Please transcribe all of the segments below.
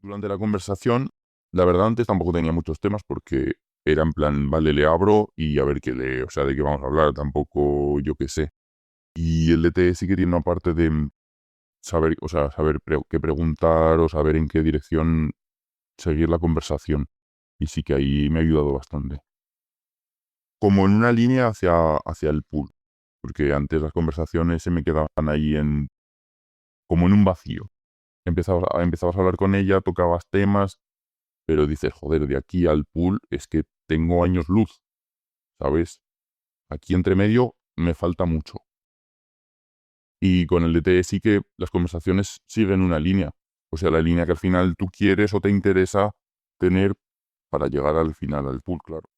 Durante la conversación, la verdad antes tampoco tenía muchos temas porque era en plan, vale, le abro y a ver qué lee, o sea, de qué vamos a hablar, tampoco yo qué sé. Y el DT sí que tiene una parte de saber, o sea, saber qué preguntar o saber en qué dirección seguir la conversación. Y sí que ahí me ha ayudado bastante. Como en una línea hacia el pool, porque antes las conversaciones se me quedaban ahí como en un vacío. Empezabas a hablar con ella, tocabas temas, pero dices, joder, de aquí al pool es que tengo años luz, ¿sabes? Aquí entre medio me falta mucho. Y con el DT sí que las conversaciones siguen una línea. O sea, la línea que al final tú quieres o te interesa tener para llegar al final, al pool, claro.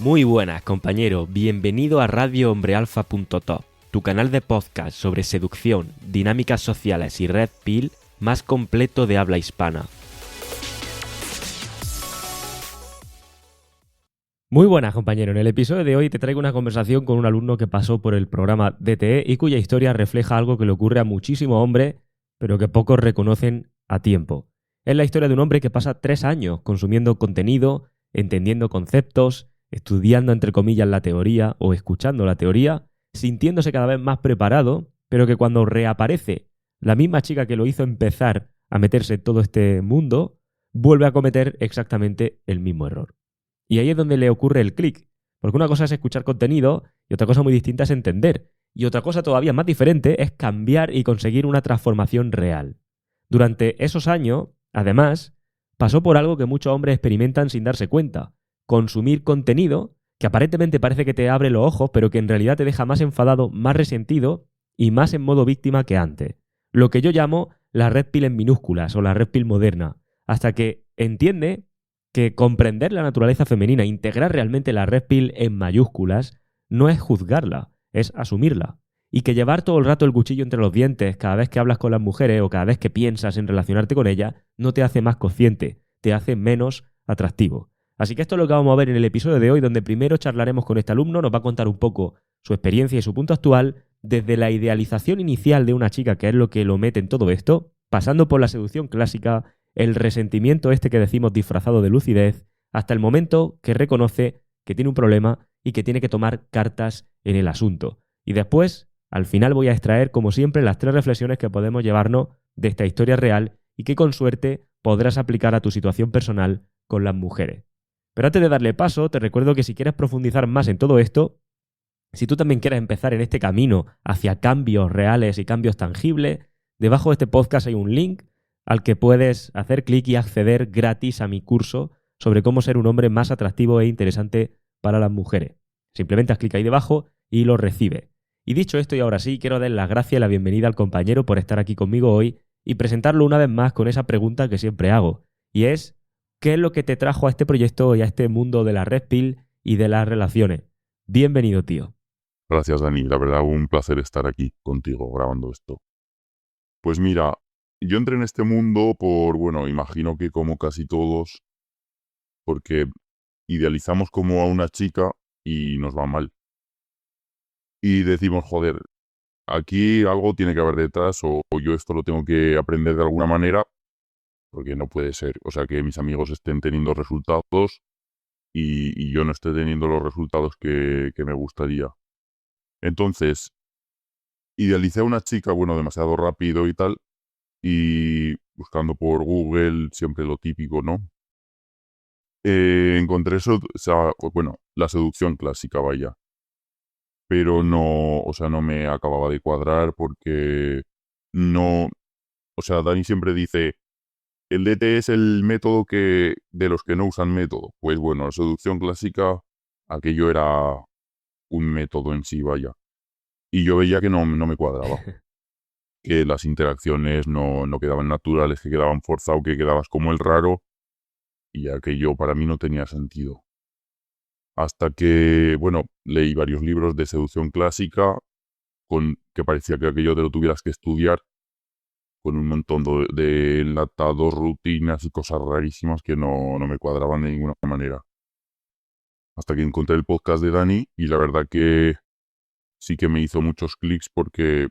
Muy buenas, compañero. Bienvenido a radiohombrealfa.top, tu canal de podcast sobre seducción, dinámicas sociales y red pill más completo de habla hispana. Muy buenas, compañero. En el episodio de hoy te traigo una conversación con un alumno que pasó por el programa DTE y cuya historia refleja algo que le ocurre a muchísimos hombres, pero que pocos reconocen a tiempo. Es la historia de un hombre que pasa 3 años consumiendo contenido, entendiendo conceptos, estudiando entre comillas la teoría o escuchando la teoría, sintiéndose cada vez más preparado, pero que cuando reaparece la misma chica que lo hizo empezar a meterse en todo este mundo, vuelve a cometer exactamente el mismo error. Y ahí es donde le ocurre el clic. Porque una cosa es escuchar contenido y otra cosa muy distinta es entender. Y otra cosa todavía más diferente es cambiar y conseguir una transformación real. Durante esos años, además, pasó por algo que muchos hombres experimentan sin darse cuenta. Consumir contenido que aparentemente parece que te abre los ojos, pero que en realidad te deja más enfadado, más resentido y más en modo víctima que antes. Lo que yo llamo la red pill en minúsculas o la red pill moderna. Hasta que entiende que comprender la naturaleza femenina, integrar realmente la red pill en mayúsculas, no es juzgarla, es asumirla. Y que llevar todo el rato el cuchillo entre los dientes cada vez que hablas con las mujeres o cada vez que piensas en relacionarte con ellas no te hace más consciente, te hace menos atractivo. Así que esto es lo que vamos a ver en el episodio de hoy, donde primero charlaremos con este alumno, nos va a contar un poco su experiencia y su punto actual, desde la idealización inicial de una chica, que es lo que lo mete en todo esto, pasando por la seducción clásica, el resentimiento este que decimos disfrazado de lucidez, hasta el momento que reconoce que tiene un problema y que tiene que tomar cartas en el asunto. Y después, al final voy a extraer, como siempre, las 3 reflexiones que podemos llevarnos de esta historia real y que con suerte podrás aplicar a tu situación personal con las mujeres. Pero antes de darle paso, te recuerdo que si quieres profundizar más en todo esto, si tú también quieres empezar en este camino hacia cambios reales y cambios tangibles, debajo de este podcast hay un link al que puedes hacer clic y acceder gratis a mi curso sobre cómo ser un hombre más atractivo e interesante para las mujeres. Simplemente haz clic ahí debajo y lo recibe. Y dicho esto, y ahora sí, quiero dar las gracias y la bienvenida al compañero por estar aquí conmigo hoy y presentarlo una vez más con esa pregunta que siempre hago. Y es, ¿qué es lo que te trajo a este proyecto y a este mundo de la red pill y de las relaciones? Bienvenido, tío. Gracias, Dani. La verdad, un placer estar aquí contigo grabando esto. Pues mira, yo entré en este mundo bueno, imagino que como casi todos, porque idealizamos como a una chica y nos va mal. Y decimos, joder, aquí algo tiene que haber detrás o yo esto lo tengo que aprender de alguna manera, porque no puede ser, o sea, que mis amigos estén teniendo resultados y yo no esté teniendo los resultados que me gustaría. Entonces, idealicé a una chica, bueno, demasiado rápido y tal, y buscando por Google, siempre lo típico, ¿no? Encontré eso, o sea, bueno, la seducción clásica, vaya. Pero no, o sea, no me acababa de cuadrar porque no, o sea, Dani siempre dice, el DT es el método de los que no usan método. Pues bueno, la seducción clásica, aquello era un método en sí, vaya. Y yo veía que no me cuadraba, que las interacciones no quedaban naturales, que quedaban forzados, que quedabas como el raro, y aquello para mí no tenía sentido. Hasta que, bueno, leí varios libros de seducción clásica, que parecía que aquello te lo tuvieras que estudiar, con un montón de enlatados, rutinas y cosas rarísimas que no me cuadraban de ninguna manera. Hasta que encontré el podcast de Dani y la verdad que sí que me hizo muchos clics porque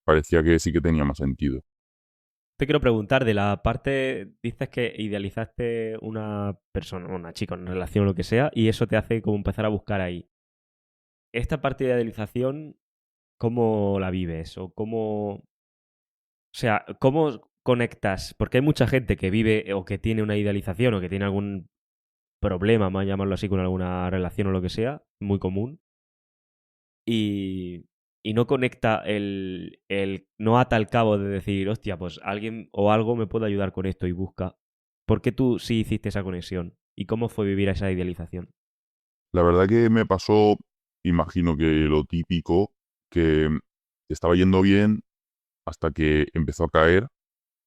parecía que sí que tenía más sentido. Te quiero preguntar, de la parte, dices que idealizaste una persona, una chica, una relación o lo que sea, y eso te hace como empezar a buscar ahí. Esta parte de idealización, ¿cómo la vives? O cómo, o sea, ¿cómo conectas? Porque hay mucha gente que vive o que tiene una idealización o que tiene algún problema, vamos a llamarlo así, con alguna relación o lo que sea, muy común, y, y no conecta no ata el cabo de decir, hostia, pues alguien o algo me puede ayudar con esto y busca. ¿Por qué tú sí hiciste esa conexión? ¿Y cómo fue vivir esa idealización? La verdad que me pasó, imagino que lo típico, que estaba yendo bien hasta que empezó a caer.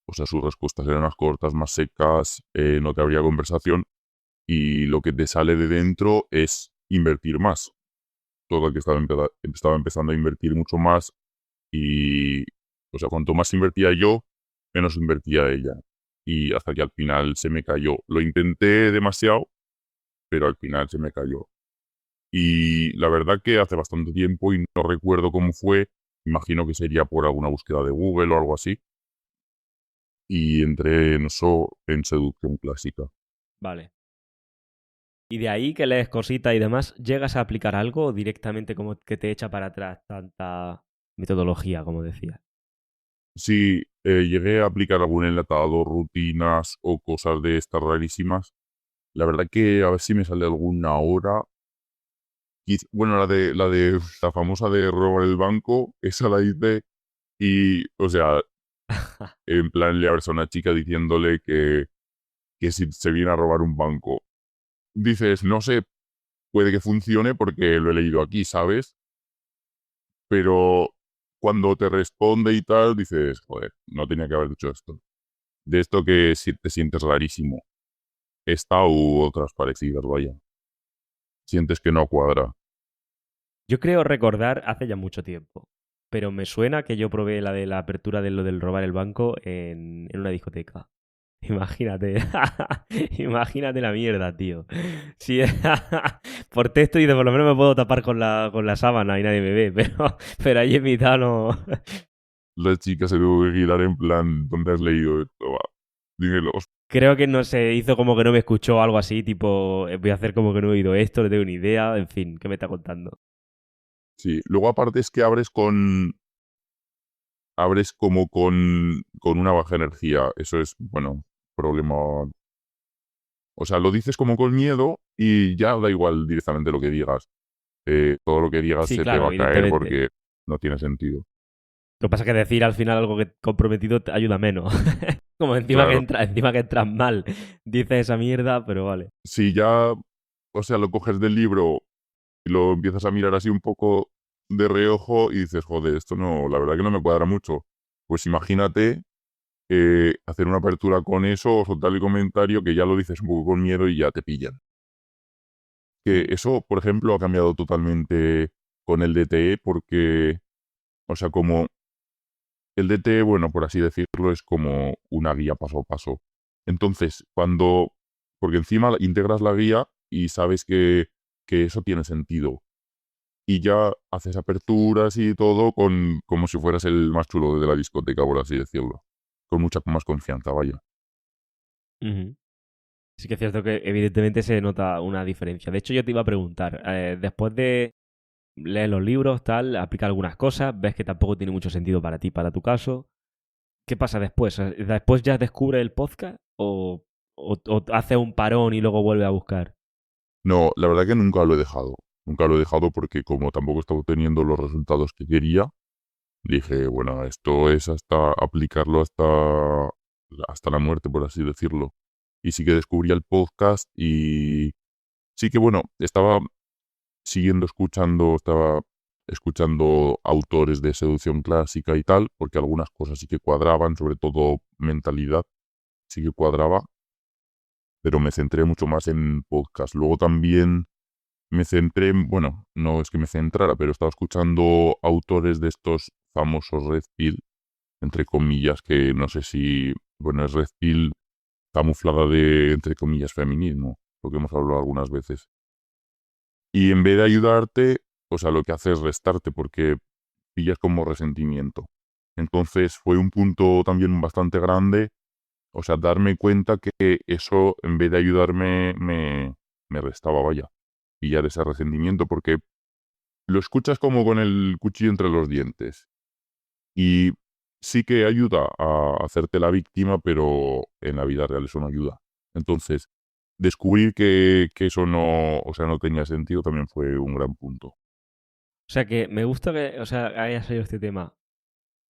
O sea, sus respuestas eran más cortas, más secas, no te abría conversación y lo que te sale de dentro es invertir más. Todo que estaba empezando a invertir mucho más y, o sea, cuanto más invertía yo, menos invertía ella. Y hasta que al final se me cayó. Lo intenté demasiado, pero al final se me cayó. Y la verdad que hace bastante tiempo y no recuerdo cómo fue, imagino que sería por alguna búsqueda de Google o algo así, y entré en eso en seducción clásica. Vale. Y de ahí que lees cositas y demás, ¿llegas a aplicar algo o directamente como que te echa para atrás tanta metodología, como decía? Sí, llegué a aplicar algún enlatado, rutinas o cosas de estas rarísimas. La verdad que a ver si me sale alguna hora. Bueno, la famosa de robar el banco, esa la hice y, o sea, en plan le abres a una chica diciéndole que si se viene a robar un banco. Dices, no sé, puede que funcione porque lo he leído aquí, ¿sabes? Pero cuando te responde y tal, dices, joder, no tenía que haber dicho esto. De esto que si te sientes rarísimo. Esta u otras parecidas, vaya. Sientes que no cuadra. Yo creo recordar hace ya mucho tiempo, pero me suena que yo probé la de la apertura de lo del robar el banco en una discoteca. Imagínate, imagínate la mierda, tío. Si por texto y de por lo menos me puedo tapar con la sábana y nadie me ve, pero ahí en mitad no. La chica se tuvo que girar en plan, ¿dónde has leído esto? Va, dímelo. Creo que no se hizo como que no me escuchó o algo así, tipo, voy a hacer como que no he oído esto, no tengo ni idea, en fin, ¿qué me está contando? Sí, luego aparte es que abres como con una baja energía. Eso es, bueno, problema. O sea, lo dices como con miedo y ya da igual directamente lo que digas. Todo lo que digas Sí, se te claro, va a caer evidentemente. porque no tiene sentido. Lo que pasa es que decir al final algo que comprometido te ayuda menos. Como Claro, encima que entras mal, dices esa mierda, pero vale. si ya, o sea, lo coges del libro y lo empiezas a mirar así un poco de reojo y dices, joder, esto no, la verdad que no me cuadra mucho. Pues imagínate hacer una apertura con eso o soltar el comentario que ya lo dices un poco con miedo y ya te pillan. Que Mm. eso, por ejemplo, ha cambiado totalmente con el DTE porque, o sea, como el DTE, bueno, por así decirlo, es como una guía paso a paso. Entonces, porque encima integras la guía y sabes que eso tiene sentido. Y ya haces aperturas y todo como si fueras el más chulo de la discoteca, por así decirlo. Con mucha más confianza, vaya. Ujú. Sí que es cierto que evidentemente se nota una diferencia. De hecho, yo te iba a preguntar, después de leer los libros, tal, aplicar algunas cosas, ves que tampoco tiene mucho sentido para ti, para tu caso. ¿Qué pasa después? ¿Después ya descubre el podcast o hace un parón y luego vuelve a buscar? No, la verdad que nunca lo he dejado. Nunca lo he dejado porque como tampoco estaba obteniendo los resultados que quería, dije, bueno, esto es hasta aplicarlo hasta la muerte, por así decirlo. Y sí que descubrí el podcast y sí que, bueno, estaba escuchando autores de seducción clásica y tal, porque algunas cosas sí que cuadraban, sobre todo mentalidad, sí que cuadraba, pero me centré mucho más en podcast. Luego también me centré, bueno, no es que me centrara, pero estaba escuchando autores de estos famosos Red Pill, entre comillas, que no sé si, bueno, es red pill camuflada de, entre comillas, feminismo, lo que hemos hablado algunas veces. Y en vez de ayudarte, o sea, lo que hace es restarte porque pillas como resentimiento. Entonces fue un punto también bastante grande, o sea, darme cuenta que eso en vez de ayudarme me restaba, vaya, pillar ese resentimiento porque lo escuchas como con el cuchillo entre los dientes y sí que ayuda a hacerte la víctima, pero en la vida real eso no ayuda. Entonces, descubrir que eso no, o sea, no tenía sentido también fue un gran punto. O sea que me gusta que, o sea, haya salido este tema,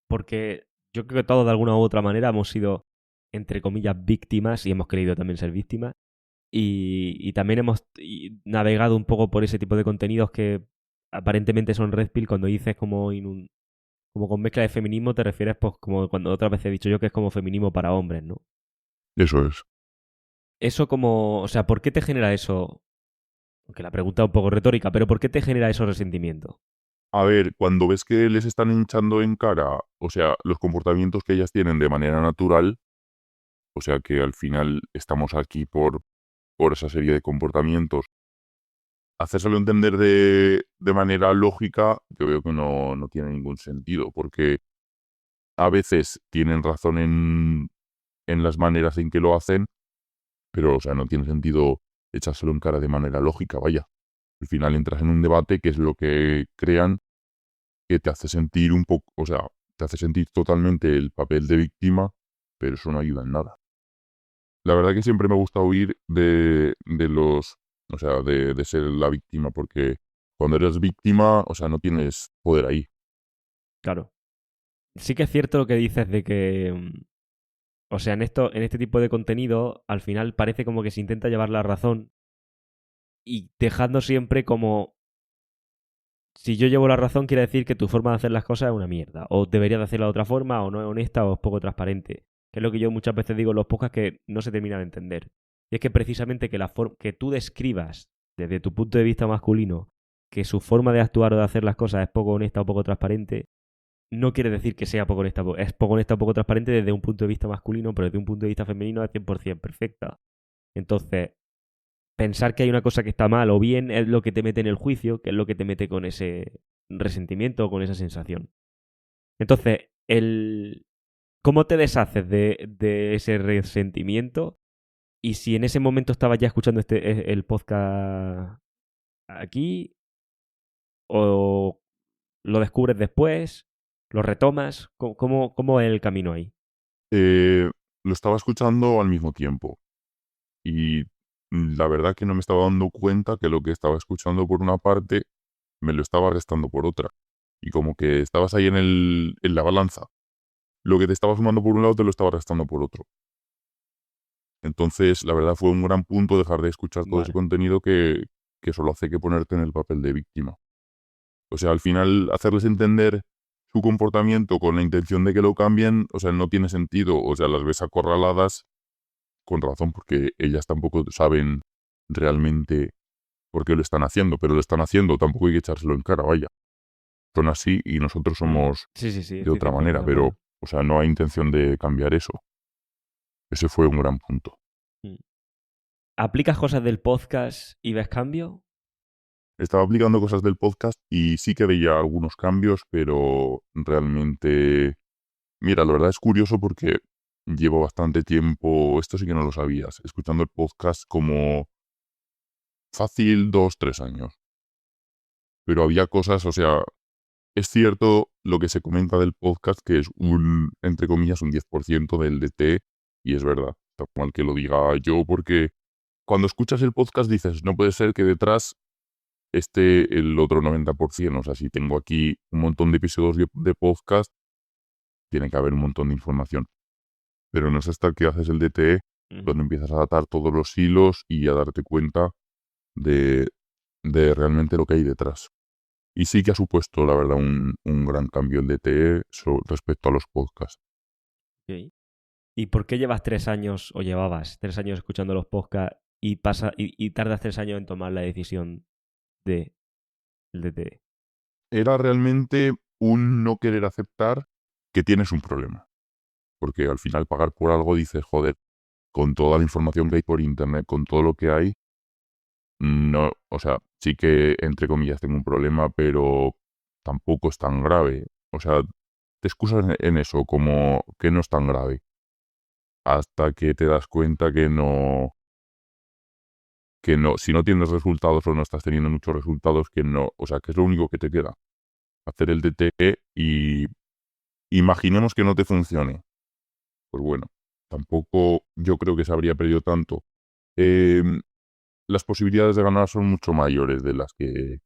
porque yo creo que todos de alguna u otra manera hemos sido, entre comillas, víctimas y hemos querido también ser víctimas. Y también hemos navegado un poco por ese tipo de contenidos que aparentemente son red pill cuando dices como con mezcla de feminismo te refieres pues como cuando otras veces he dicho yo que es como feminismo para hombres, ¿no? Eso es. Eso como, o sea, ¿por qué te genera eso? Aunque la pregunta es un poco retórica, pero ¿por qué te genera esos resentimientos? A ver, cuando ves que les están hinchando en cara, o sea, los comportamientos que ellas tienen de manera natural, o sea que al final estamos aquí por esa serie de comportamientos, hacérselo entender de manera lógica, yo veo que no tiene ningún sentido, porque a veces tienen razón en las maneras en que lo hacen, pero, o sea, no tiene sentido echárselo en cara de manera lógica, vaya. Al final entras en un debate que es lo que crean que te hace sentir un poco, o sea, te hace sentir totalmente el papel de víctima, pero eso no ayuda en nada. La verdad que siempre me gusta huir de los, o sea, de ser la víctima, porque cuando eres víctima, o sea, no tienes poder ahí. Claro. Sí que es cierto lo que dices de que, o sea, en este tipo de contenido, al final parece como que se intenta llevar la razón y dejando siempre como si yo llevo la razón, quiere decir que tu forma de hacer las cosas es una mierda. O deberías de hacerla de otra forma, o no es honesta, o es poco transparente. Que es lo que yo muchas veces digo en los podcasts que no se termina de entender. Y es que precisamente que tú describas desde tu punto de vista masculino que su forma de actuar o de hacer las cosas es poco honesta o poco transparente, no quiere decir que sea poco honesta. Es poco honesta o poco transparente desde un punto de vista masculino, pero desde un punto de vista femenino es 100% perfecta. Entonces, pensar que hay una cosa que está mal o bien es lo que te mete en el juicio, que es lo que te mete con ese resentimiento o con esa sensación. Entonces, ¿cómo te deshaces de ese resentimiento? Y si en ese momento estabas ya escuchando el podcast aquí, o lo descubres después, lo retomas, ¿cómo es el camino ahí? Eh, lo estaba escuchando al mismo tiempo y la verdad que no me estaba dando cuenta que lo que estaba escuchando por una parte me lo estaba restando por otra. Y como que estabas ahí en la balanza. Lo que te estaba sumando por un lado te lo estaba restando por otro. Entonces, la verdad fue un gran punto dejar de escuchar todo ese Vale, contenido que solo hace que ponerte en el papel de víctima. O sea, al final, hacerles entender su comportamiento con la intención de que lo cambien, o sea, no tiene sentido. O sea, las ves acorraladas con razón, porque ellas tampoco saben realmente por qué lo están haciendo, pero lo están haciendo, tampoco hay que echárselo en cara, vaya. Son así y nosotros mm. somos Sí, sí, sí, de estoy otra 100% manera, de pero, acuerdo. o sea, no hay intención de cambiar eso. Ese fue un gran punto. Mm. ¿Aplicas cosas del podcast y ves cambio? Estaba aplicando cosas del podcast y sí que veía algunos cambios, pero realmente, mira, la verdad es curioso porque llevo bastante tiempo, esto sí que no lo sabías, escuchando el podcast como fácil 2, 3 años. Pero había cosas, o sea, es cierto lo que se comenta del podcast, que es un, entre comillas, un 10% del DT, y es verdad, está mal que lo diga yo, porque cuando escuchas el podcast dices, no puede ser que detrás esté el otro 90%. O sea, si tengo aquí un montón de episodios de podcast, tiene que haber un montón de información. Pero no es hasta que haces el DTE Ujú. donde empiezas a atar todos los hilos y a darte cuenta de, de realmente lo que hay detrás. Y sí que ha supuesto, la verdad, un gran cambio el DTE respecto a los podcasts. Ok. ¿Y por qué llevas 3 años o llevabas 3 años escuchando los podcasts y tardas 3 años en tomar la decisión de el DT? Era realmente un no querer aceptar que tienes un problema. Porque al final pagar por algo dices, joder, con toda la información que hay por internet, con todo lo que hay, no, o sea, sí que entre comillas tengo un problema, pero tampoco es tan grave. O sea, te excusas en eso, como que no es tan grave. Hasta que te das cuenta que no, si no tienes resultados o no estás teniendo muchos resultados, que no, o sea, que es lo único que te queda. Hacer el DTE y imaginemos que no te funcione. Pues bueno, tampoco yo creo que se habría perdido tanto. Las posibilidades de ganar son mucho mayores de las que,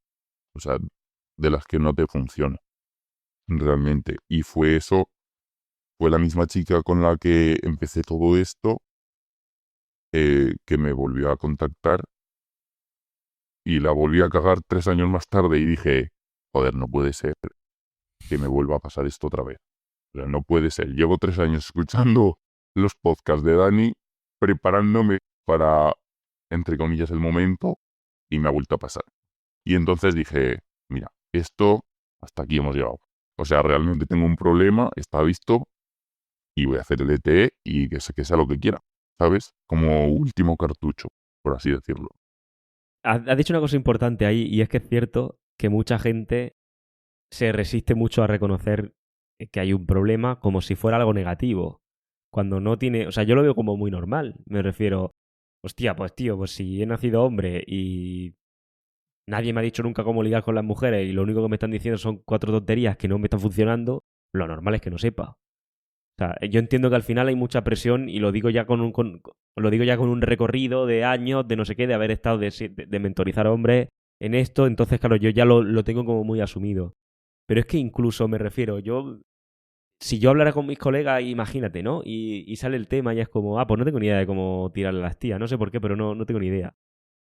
o sea, de las que no te funciona realmente. Y fue eso, fue la misma chica con la que empecé todo esto, que me volvió a contactar y la volví a cagar 3 años más tarde y dije, joder, no puede ser que me vuelva a pasar esto otra vez. O sea, no puede ser. Llevo 3 años escuchando los podcasts de Dani, preparándome para, entre comillas, el momento, y me ha vuelto a pasar. Y entonces dije, mira, esto hasta aquí hemos llegado. O sea, realmente tengo un problema, está visto, y voy a hacer el ETE y que sea lo que quiera, ¿sabes? Como último cartucho, por así decirlo. Has dicho una cosa importante ahí, y es que es cierto que mucha gente se resiste mucho a reconocer que hay un problema como si fuera algo negativo. Cuando no tiene... O sea, yo lo veo como muy normal. Me refiero, hostia, pues tío, pues si he nacido hombre y nadie me ha dicho nunca cómo ligar con las mujeres y lo único que me están diciendo son 4 tonterías que no me están funcionando, lo normal es que no sepa. O sea, yo entiendo que al final hay mucha presión y lo digo ya lo digo ya con un recorrido de años, de no sé qué, de haber estado de mentorizar hombres en esto, entonces claro, yo ya lo tengo como muy asumido. Pero es que incluso me refiero, si yo hablara con mis colegas, imagínate, ¿no? Y sale el tema y es como, pues no tengo ni idea de cómo tirarle a las tías, no sé por qué, pero no tengo ni idea.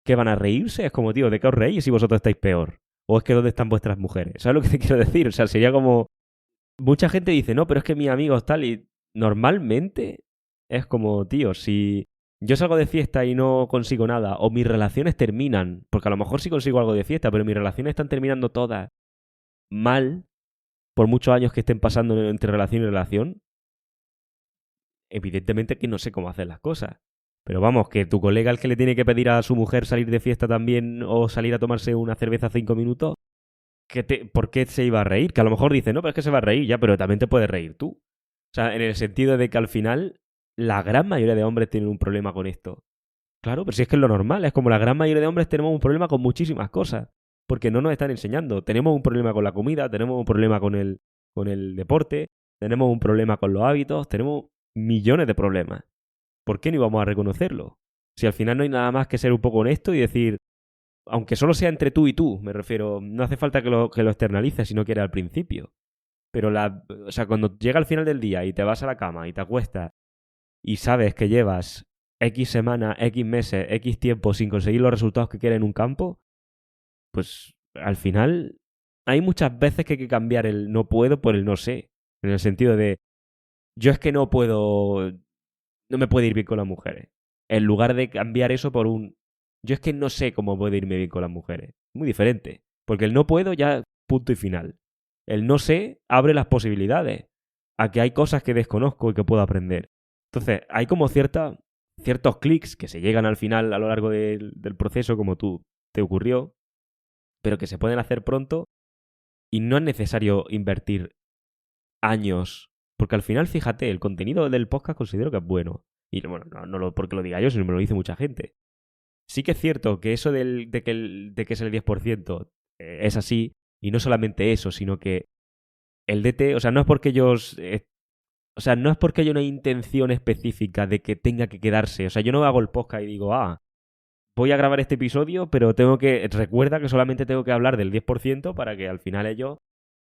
¿Qué van a reírse? Es como, tío, ¿de qué os reís si vosotros estáis peor? ¿O es que dónde están vuestras mujeres? ¿Sabes lo que te quiero decir? O sea, sería como... Mucha gente dice, no, pero es que mis amigos tal y normalmente es como, tío, si yo salgo de fiesta y no consigo nada, o mis relaciones terminan, porque a lo mejor sí consigo algo de fiesta, pero mis relaciones están terminando todas mal, por muchos años que estén pasando entre relación y relación, evidentemente que no sé cómo hacer las cosas. Pero vamos, que tu colega el que le tiene que pedir a su mujer salir de fiesta también o salir a tomarse una cerveza 5 minutos, ¿por qué se iba a reír? Que a lo mejor dice, no, pero es que se va a reír ya, pero también te puedes reír tú. O sea, en el sentido de que al final la gran mayoría de hombres tienen un problema con esto. Claro, pero si es que es lo normal, es como la gran mayoría de hombres tenemos un problema con muchísimas cosas, porque no nos están enseñando. Tenemos un problema con la comida, tenemos un problema con el deporte, tenemos un problema con los hábitos, tenemos millones de problemas. ¿Por qué no íbamos a reconocerlo? Si al final no hay nada más que ser un poco honesto y decir, aunque solo sea entre tú y tú, me refiero, no hace falta que lo externalices si no quieres al principio. Pero o sea, cuando llega al final del día y te vas a la cama y te acuestas y sabes que llevas X semanas, X meses, X tiempo sin conseguir los resultados que quieres en un campo, pues al final hay muchas veces que hay que cambiar el no puedo por el no sé. En el sentido de, yo es que no me puede ir bien con las mujeres. En lugar de cambiar eso por yo es que no sé cómo puede irme bien con las mujeres. Muy diferente. Porque el no puedo ya punto y final. El no sé abre las posibilidades a que hay cosas que desconozco y que puedo aprender. Entonces, hay como ciertos clics que se llegan al final a lo largo del proceso, como tú te ocurrió, pero que se pueden hacer pronto y no es necesario invertir años. Porque al final, fíjate, el contenido del podcast considero que es bueno. Y bueno, no porque lo diga yo, sino me lo dice mucha gente. Sí que es cierto que eso de que es el 10% es así, y no solamente eso, sino que el DT, o sea, no es porque o sea, no es porque haya una intención específica de que tenga que quedarse. O sea, yo no hago el podcast y digo, voy a grabar este episodio, pero recuerda que solamente tengo que hablar del 10% para que al final ellos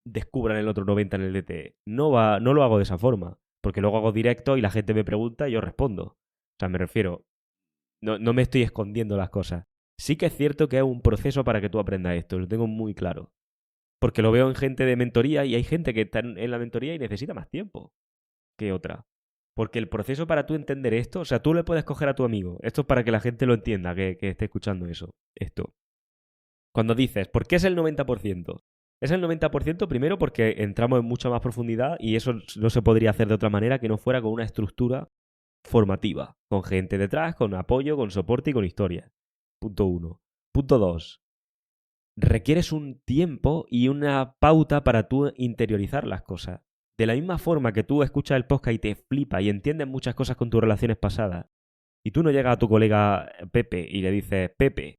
descubran el otro 90% en el DT. No lo hago de esa forma, porque luego hago directo y la gente me pregunta y yo respondo. O sea, me refiero, no me estoy escondiendo las cosas. Sí que es cierto que es un proceso para que tú aprendas esto, lo tengo muy claro. Porque lo veo en gente de mentoría y hay gente que está en la mentoría y necesita más tiempo que otra. Porque el proceso para tú entender esto, o sea, tú le puedes coger a tu amigo. Esto es para que la gente lo entienda, que esté escuchando esto. Cuando dices, ¿por qué es el 90%? Es el 90% primero porque entramos en mucha más profundidad y eso no se podría hacer de otra manera que no fuera con una estructura formativa, con gente detrás, con apoyo, con soporte y con historia. Punto 1. Punto 2. Requieres un tiempo y una pauta para tú interiorizar las cosas. De la misma forma que tú escuchas el podcast y te flipa y entiendes muchas cosas con tus relaciones pasadas, y tú no llegas a tu colega Pepe y le dices, Pepe,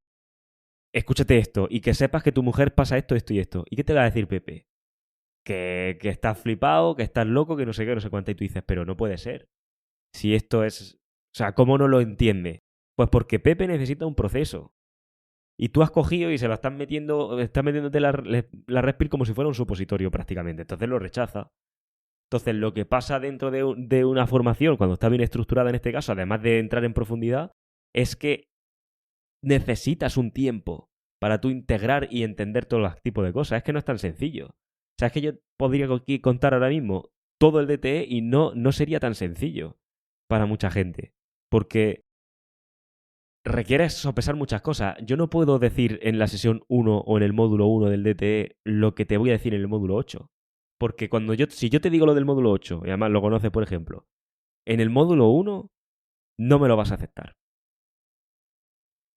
escúchate esto, y que sepas que tu mujer pasa esto, esto y esto. ¿Y qué te va a decir Pepe? Que estás flipado, que estás loco, que no sé qué, no sé cuánto. Y tú dices, pero no puede ser. Si esto es... O sea, ¿cómo no lo entiende? Pues porque Pepe necesita un proceso. Y tú has cogido y se lo estás metiéndote la Red Pill como si fuera un supositorio prácticamente. Entonces lo rechaza. Entonces lo que pasa dentro de una formación, cuando está bien estructurada en este caso, además de entrar en profundidad, es que necesitas un tiempo para tú integrar y entender todos los tipos de cosas. Es que no es tan sencillo. O sea, es que yo podría aquí contar ahora mismo todo el DTE y no sería tan sencillo para mucha gente. Porque requiere sopesar muchas cosas. Yo no puedo decir en la sesión 1 o en el módulo 1 del DTE lo que te voy a decir en el módulo 8. Porque si yo te digo lo del módulo 8, y además lo conoces, por ejemplo, en el módulo 1 no me lo vas a aceptar.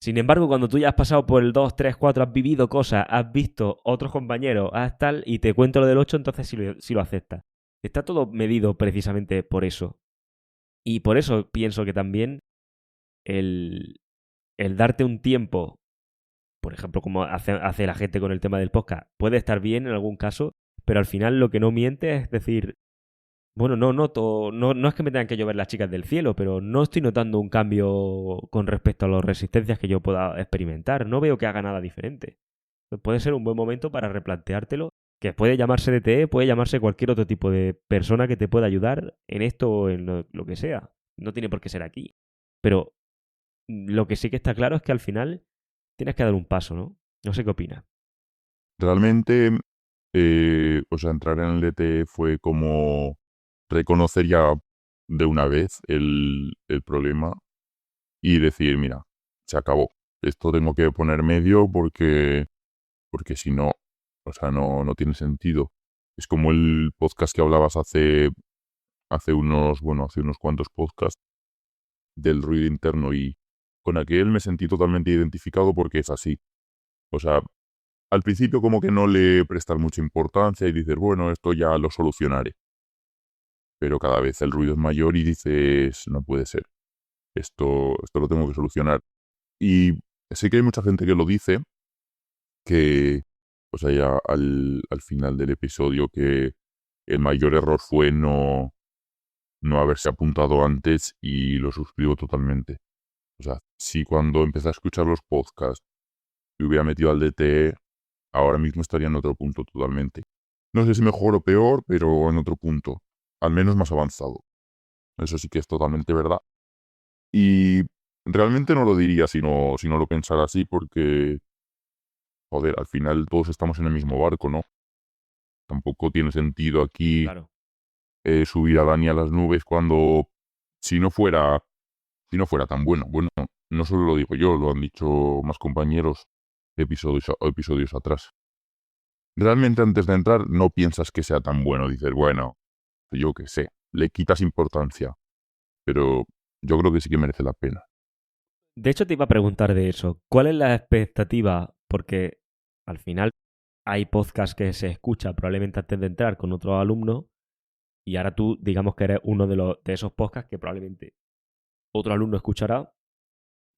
Sin embargo, cuando tú ya has pasado por el 2, 3, 4, has vivido cosas, has visto otros compañeros, has tal, y te cuento lo del 8, entonces sí lo aceptas. Está todo medido precisamente por eso. Y por eso pienso que también el, el darte un tiempo, por ejemplo, como hace la gente con el tema del podcast, puede estar bien en algún caso, pero al final lo que no miente es decir, bueno, no noto, no es que me tengan que llover las chicas del cielo, pero no estoy notando un cambio con respecto a las resistencias que yo pueda experimentar. No veo que haga nada diferente. Puede ser un buen momento para replanteártelo, que puede llamarse DTE, puede llamarse cualquier otro tipo de persona que te pueda ayudar en esto o en lo que sea. No tiene por qué ser aquí. Pero lo que sí que está claro es que al final tienes que dar un paso, ¿no? No sé qué opinas. Realmente, o sea, entrar en el DT fue como reconocer ya de una vez el problema y decir, mira, se acabó. Esto tengo que poner medio porque si no, o sea, no tiene sentido. Es como el podcast que hablabas hace unos cuantos podcasts del ruido interno y con aquel me sentí totalmente identificado porque es así. O sea, al principio como que no le prestas mucha importancia y dices, bueno, esto ya lo solucionaré. Pero cada vez el ruido es mayor y dices, no puede ser, esto lo tengo que solucionar. Y sé que hay mucha gente que lo dice, que, o sea, ya al final del episodio, que el mayor error fue no haberse apuntado antes y lo suscribo totalmente. O sea, si cuando empecé a escuchar los podcasts me hubiera metido al DTE, ahora mismo estaría en otro punto totalmente. No sé si mejor o peor, pero en otro punto. Al menos más avanzado. Eso sí que es totalmente verdad. Y realmente no lo diría si no lo pensara así, porque, joder, al final todos estamos en el mismo barco, ¿no? Tampoco tiene sentido aquí Claro. subir a Dani a las nubes cuando, si no fuera, si no fuera tan bueno. Bueno, no solo lo digo yo, lo han dicho más compañeros episodios atrás. Realmente antes de entrar no piensas que sea tan bueno. Dices, bueno, yo qué sé, le quitas importancia. Pero yo creo que sí que merece la pena. De hecho, te iba a preguntar de eso. ¿Cuál es la expectativa? Porque al final hay podcast que se escucha probablemente antes de entrar con otro alumno y ahora tú, digamos que eres uno de esos podcasts que probablemente otro alumno escuchará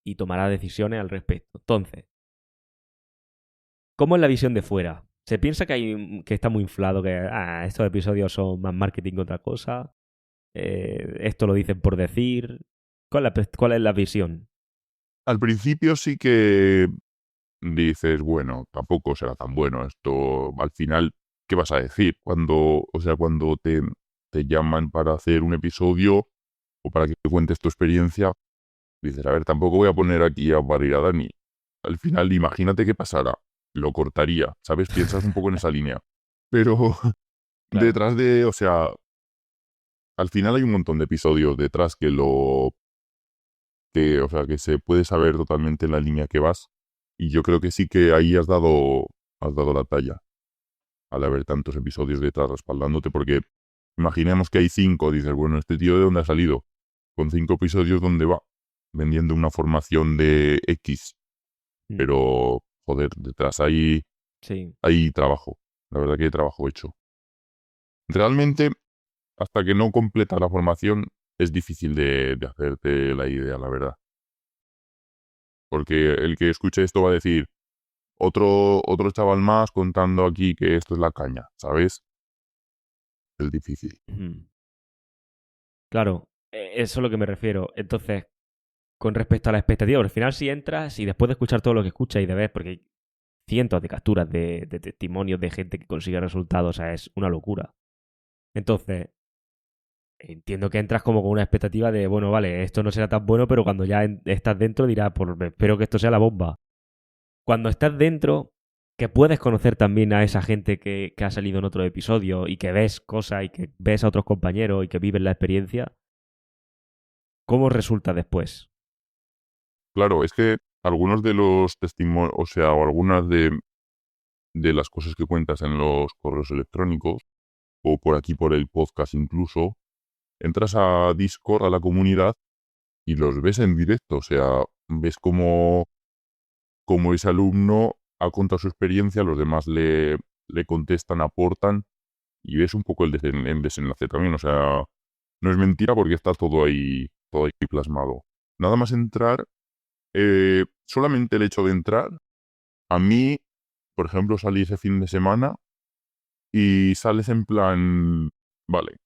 y tomará decisiones al respecto. Entonces, ¿cómo es la visión de fuera? ¿Se piensa que está muy inflado, que estos episodios son más marketing que otra cosa? Esto lo dicen por decir. ¿Cuál es la visión? Al principio sí que dices, bueno, tampoco será tan bueno esto. Al final, ¿qué vas a decir? Cuando te llaman para hacer un episodio o para que cuentes tu experiencia, dices, a ver, tampoco voy a poner aquí a parir a Dani. Al final, imagínate qué pasara. Lo cortaría, ¿sabes? Piensas un poco en esa línea. Pero Claro. o sea, al final hay un montón de episodios detrás o sea, que se puede saber totalmente en la línea que vas. Y yo creo que sí que ahí has dado la talla. al haber tantos episodios detrás respaldándote, porque imaginemos que hay 5, dices, bueno, ¿este tío de dónde ha salido? Con 5 episodios, ¿dónde va? Vendiendo una formación de X, Mm. pero, joder, detrás hay Sí. trabajo, la verdad que hay trabajo hecho. Realmente, hasta que no completas la formación, es difícil de hacerte la idea, la verdad. Porque el que escuche esto va a decir, otro chaval más contando aquí que esto es la caña, ¿sabes? Es difícil. Ujú. Claro, eso es a lo que me refiero. Entonces, con respecto a la expectativa, al final si entras y después de escuchar todo lo que escuchas y de ver, porque hay cientos de capturas de testimonios de gente que consigue resultados, o sea, es una locura. Entonces, entiendo que entras como con una expectativa de, bueno, vale, esto no será tan bueno, pero cuando ya estás dentro dirás, pues espero que esto sea la bomba. Cuando estás dentro, que puedes conocer también a esa gente que ha salido en otro episodio y que ves cosas y que ves a otros compañeros y que vives la experiencia, ¿cómo resulta después? Claro, es que algunos de los testimonios, o sea, o algunas de las cosas que cuentas en los correos electrónicos, o por aquí por el podcast incluso, entras a Discord, a la comunidad, y los ves en directo, o sea, ves cómo ese alumno ha contado su experiencia, los demás le contestan, aportan, y ves un poco el desenlace también, o sea, no es mentira porque está todo ahí plasmado. Nada más entrar, solamente el hecho de entrar, a mí, por ejemplo, salí ese fin de semana y sales en plan, vale,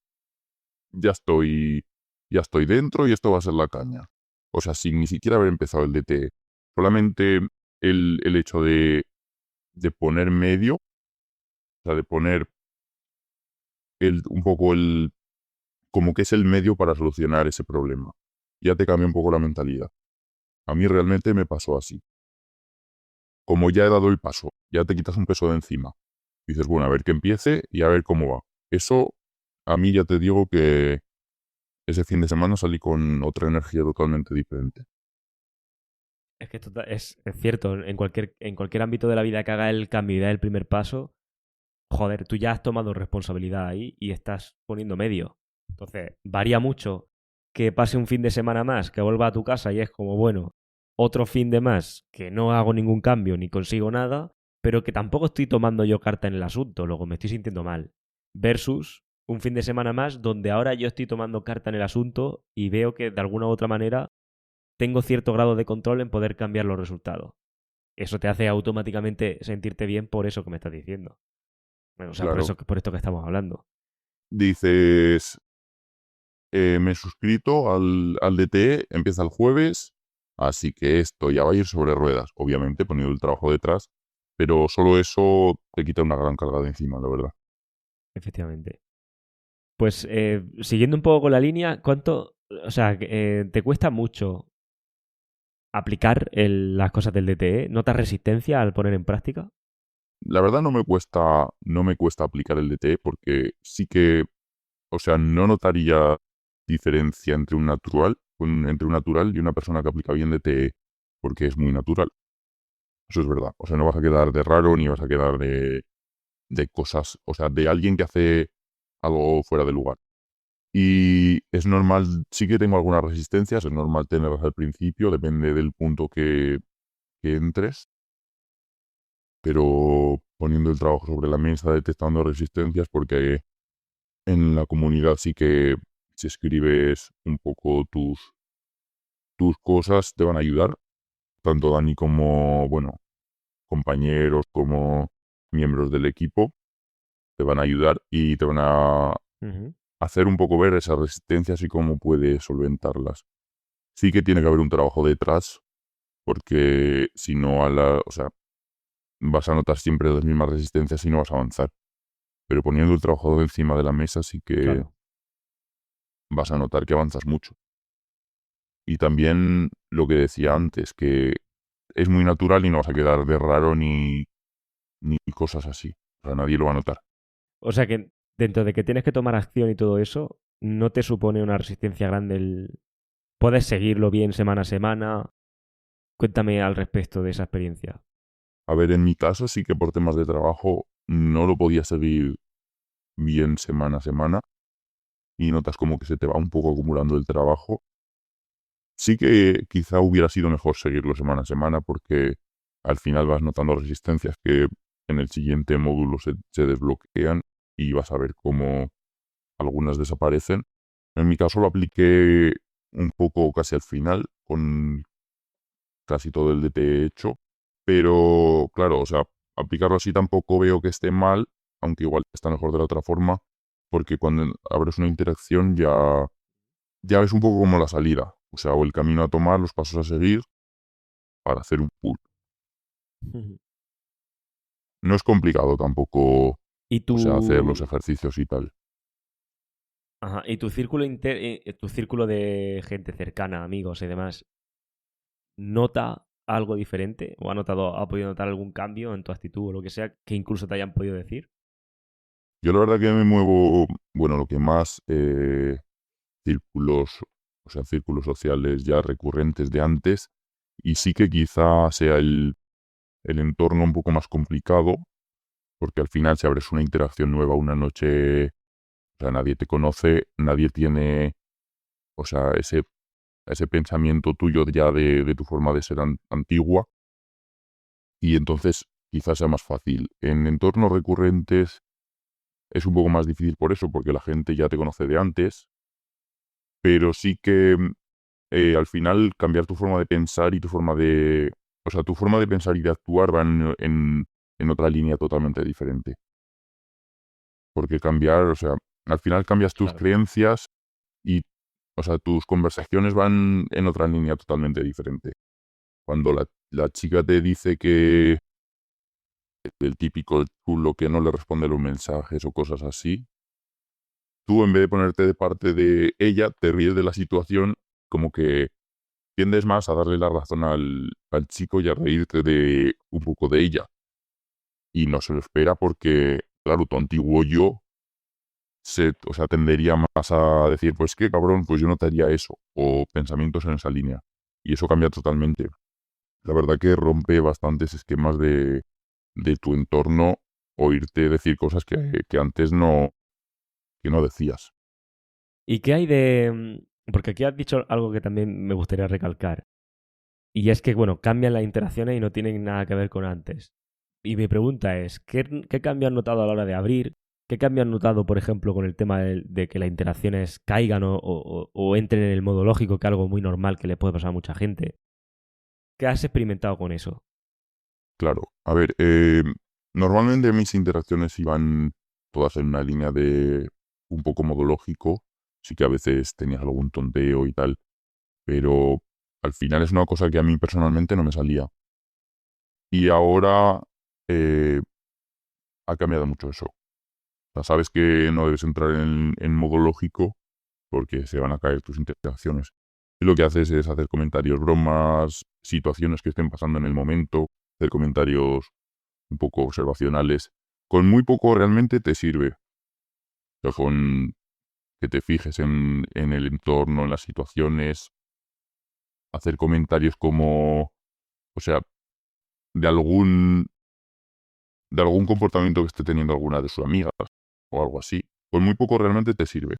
ya estoy, ya estoy dentro y esto va a ser la caña. O sea, sin ni siquiera haber empezado el DT, solamente el hecho de poner medio, o sea, de poner un poco como que es el medio para solucionar ese problema. Ya te cambia un poco la mentalidad. A mí realmente me pasó así. Como ya he dado el paso, ya te quitas un peso de encima. Dices, bueno, a ver que empiece y a ver cómo va. Eso, a mí ya te digo que ese fin de semana salí con otra energía totalmente diferente. Es que es cierto, en cualquier ámbito de la vida que haga el cambio y da el primer paso, joder, tú ya has tomado responsabilidad ahí y estás poniendo medio. Entonces, varía mucho que pase un fin de semana más, que vuelva a tu casa y es como, bueno, otro fin de más que no hago ningún cambio ni consigo nada, pero que tampoco estoy tomando yo carta en el asunto, luego me estoy sintiendo mal. Versus un fin de semana más donde ahora yo estoy tomando carta en el asunto y veo que de alguna u otra manera tengo cierto grado de control en poder cambiar los resultados. Eso te hace automáticamente sentirte bien por eso que me estás diciendo. Bueno, o sea, Claro, por esto que estamos hablando. dices, me he suscrito al DTE, empieza el jueves, así que esto ya va a ir sobre ruedas, obviamente poniendo el trabajo detrás, pero solo eso te quita una gran carga de encima, la verdad. Efectivamente. Pues siguiendo un poco con la línea, ¿cuánto, o sea, te cuesta mucho aplicar las cosas del DTE? ¿Notas resistencia al poner en práctica? La verdad no me cuesta aplicar el DTE porque sí que, o sea, no notaría diferencia entre un natural y una persona que aplica bien DTE, porque es muy natural. Eso es verdad. O sea, no vas a quedar de raro ni vas a quedar de cosas, o sea, de alguien que hace algo fuera de lugar. Y es normal, sí que tengo algunas resistencias, es normal tenerlas al principio, depende del punto que entres, pero poniendo el trabajo sobre la mesa, detectando resistencias, porque en la comunidad sí que si escribes un poco tus cosas te van a ayudar, tanto Dani como, bueno, compañeros como miembros del equipo te van a ayudar y te van a Ujú. hacer un poco ver esas resistencias y cómo puedes solventarlas. Sí que tiene que haber un trabajo detrás, porque si no, o sea, vas a notar siempre las mismas resistencias y no vas a avanzar. Pero poniendo el trabajo encima de la mesa sí que Claro. vas a notar que avanzas mucho. Y también lo que decía antes, que es muy natural y no vas a quedar de raro ni cosas así. O sea, nadie lo va a notar. O sea que dentro de que tienes que tomar acción y todo eso, no te supone una resistencia grande el... Puedes seguirlo bien semana a semana. Cuéntame al respecto de esa experiencia. A ver, en mi caso sí que por temas de trabajo no lo podías seguir bien semana a semana y notas como que se te va un poco acumulando el trabajo. Sí que quizá hubiera sido mejor seguirlo semana a semana porque al final vas notando resistencias que en el siguiente módulo se desbloquean y vas a ver cómo algunas desaparecen. En mi caso lo apliqué un poco casi al final, con casi todo el DT hecho, pero claro, o sea, aplicarlo así tampoco veo que esté mal, aunque igual está mejor de la otra forma, porque cuando abres una interacción ya ves un poco como la salida, o sea, o el camino a tomar, los pasos a seguir para hacer un pull. Ujú. No es complicado tampoco, ¿Y o sea, hacer los tu, ejercicios y tal. ajá, y tu círculo de gente cercana, amigos y demás, nota algo diferente? ¿O ha podido notar algún cambio en tu actitud o lo que sea que incluso te hayan podido decir? Yo la verdad que me muevo, bueno, lo que más círculos, o sea, círculos sociales ya recurrentes de antes, y sí que quizá sea el entorno un poco más complicado, porque al final si abres una interacción nueva una noche, o sea, nadie te conoce, nadie tiene, o sea, ese pensamiento tuyo ya de tu forma de ser antigua, y entonces quizás sea más fácil. En entornos recurrentes es un poco más difícil por eso, porque la gente ya te conoce de antes, pero sí que al final cambiar tu forma de pensar y tu forma de... O sea, tu forma de pensar y de actuar van en otra línea totalmente diferente. Porque cambiar, o sea, al final cambias tus Claro. creencias y, o sea, tus conversaciones van en otra línea totalmente diferente. Cuando la chica te dice que el típico chulo que no le responde los mensajes o cosas así, tú en vez de ponerte de parte de ella, te ríes de la situación como que tiendes más a darle la razón al chico y a reírte de un poco de ella. Y no se lo espera porque, claro, tu antiguo yo o sea, tendería más a decir, pues qué cabrón, pues yo no te haría eso. O pensamientos en esa línea. Y eso cambia totalmente. La verdad que rompe bastantes esquemas de tu entorno oírte decir cosas que antes que no decías. ¿Y qué hay de...? Porque aquí has dicho algo que también me gustaría recalcar. Y es que, bueno, cambian las interacciones y no tienen nada que ver con antes. Y mi pregunta es, ¿qué cambio has notado a la hora de abrir? ¿Qué cambio has notado, por ejemplo, con el tema de que las interacciones caigan o entren en el modo lógico, que es algo muy normal que le puede pasar a mucha gente? ¿Qué has experimentado con eso? Claro, a ver, normalmente mis interacciones iban todas en una línea de un poco modo lógico, sí que a veces tenías algún tonteo y tal, pero al final es una cosa que a mí personalmente no me salía. Y ahora eh, ha cambiado mucho eso. O sea, sabes que no debes entrar en modo lógico porque se van a caer tus interacciones. Y lo que haces es hacer comentarios, bromas, situaciones que estén pasando en el momento, hacer comentarios un poco observacionales. Con muy poco realmente te sirve. O sea, con que te fijes en el entorno, en las situaciones, hacer comentarios como, o sea, de de algún comportamiento que esté teniendo alguna de sus amigas o algo así. Con muy poco realmente te sirve.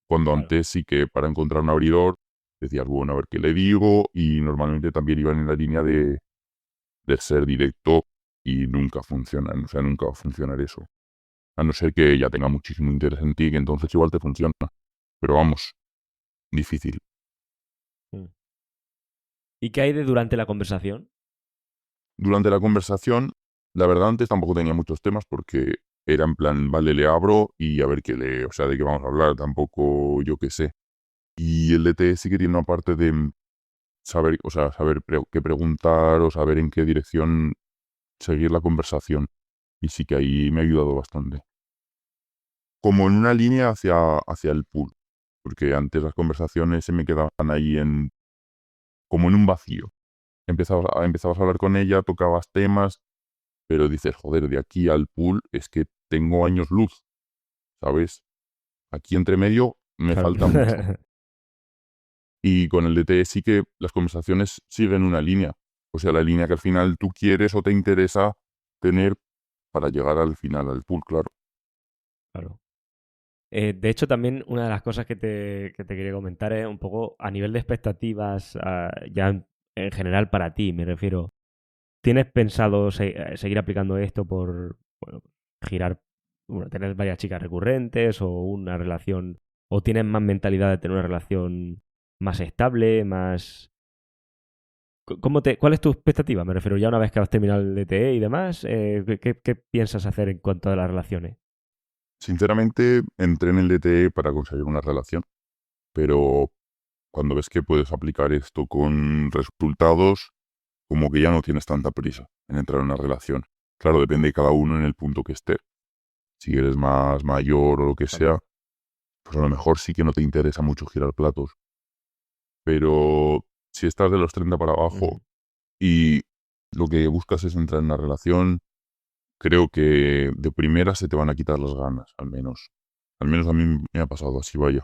Cuando Claro. antes sí que para encontrar un abridor decías, bueno, a ver qué le digo, y normalmente también iban en la línea de ser directo y nunca funcionan, o sea, nunca va a funcionar eso. A no ser que ella tenga muchísimo interés en ti, que entonces igual te funciona. Pero vamos, difícil. Mm. ¿Y qué hay de durante la conversación? Durante la conversación, la verdad antes tampoco tenía muchos temas porque era en plan, vale, le abro y a ver qué o sea, de qué vamos a hablar, tampoco yo qué sé. Y el DT sí que tiene una parte de saber, o sea, saber qué preguntar o saber en qué dirección seguir la conversación. Y sí que ahí me ha ayudado bastante. Como en una línea hacia el pool, porque antes las conversaciones se me quedaban ahí como en un vacío. Empezabas a hablar con ella, tocabas temas, pero dices, joder, de aquí al pool es que tengo años luz, ¿sabes? Aquí entre medio me Claro. falta mucho. Y con el DT sí que las conversaciones siguen una línea. O sea, la línea que al final tú quieres o te interesa tener para llegar al final, al pool, claro. Claro. De hecho, también una de las cosas que te quería comentar es un poco a nivel de expectativas, ya en general para ti, me refiero. ¿Tienes pensado seguir aplicando esto por, bueno, girar, bueno, tener varias chicas recurrentes o una relación, o tienes más mentalidad de tener una relación más estable, más... ¿Cuál es tu expectativa? Me refiero ya una vez que has terminado el DTE y demás, ¿qué piensas hacer en cuanto a las relaciones? Sinceramente, entré en el DTE para conseguir una relación, pero cuando ves que puedes aplicar esto con resultados, como que ya no tienes tanta prisa en entrar en una relación. Claro, depende de cada uno en el punto que esté. Si eres más mayor o lo que Claro. sea, pues a lo mejor sí que no te interesa mucho girar platos. Pero si estás de los 30 para abajo Ujú. y lo que buscas es entrar en una relación, creo que de primera se te van a quitar las ganas, al menos. Al menos a mí me ha pasado así, vaya.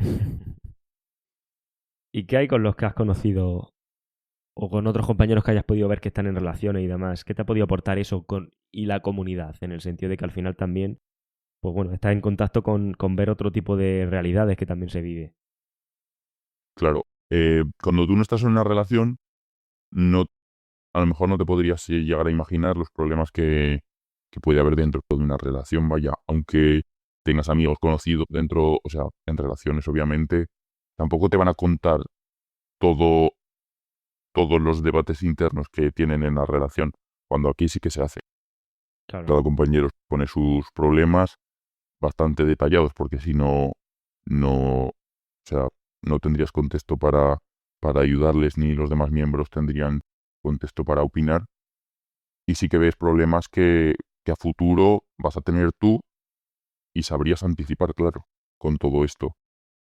¿Y qué hay con los que has conocido o con otros compañeros que hayas podido ver que están en relaciones y demás? ¿Qué te ha podido aportar eso y la comunidad? En el sentido de que al final también, pues bueno, estás en contacto con ver otro tipo de realidades que también se vive. Claro, cuando tú no estás en una relación, no, a lo mejor no te podrías llegar a imaginar los problemas que puede haber dentro de una relación, vaya, aunque tengas amigos conocidos dentro, o sea, en relaciones, obviamente, tampoco te van a contar todo, todos los debates internos que tienen en la relación, cuando aquí sí que se hace. Claro. Cada compañero pone sus problemas bastante detallados, porque si no, no, o sea, no tendrías contexto para ayudarles, ni los demás miembros tendrían contexto para opinar. Y sí que ves problemas que a futuro vas a tener tú y sabrías anticipar, claro, con todo esto.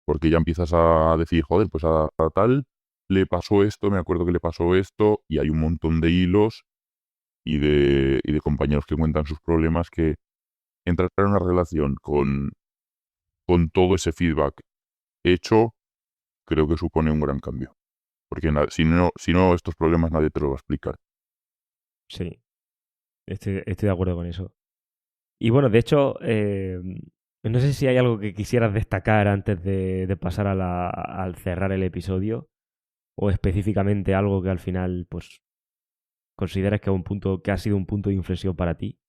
Porque ya empiezas a decir, joder, pues a tal le pasó esto, me acuerdo que le pasó esto, y hay un montón de hilos y de compañeros que cuentan sus problemas, que entrar en una relación con todo ese feedback hecho, creo que supone un gran cambio. Porque si no, estos problemas nadie te lo va a explicar. Sí, estoy de acuerdo con eso. Y bueno, de hecho, no sé si hay algo que quisieras destacar antes de pasar al cerrar el episodio, o específicamente algo que al final, pues, consideras que, que ha sido un punto de inflexión para ti.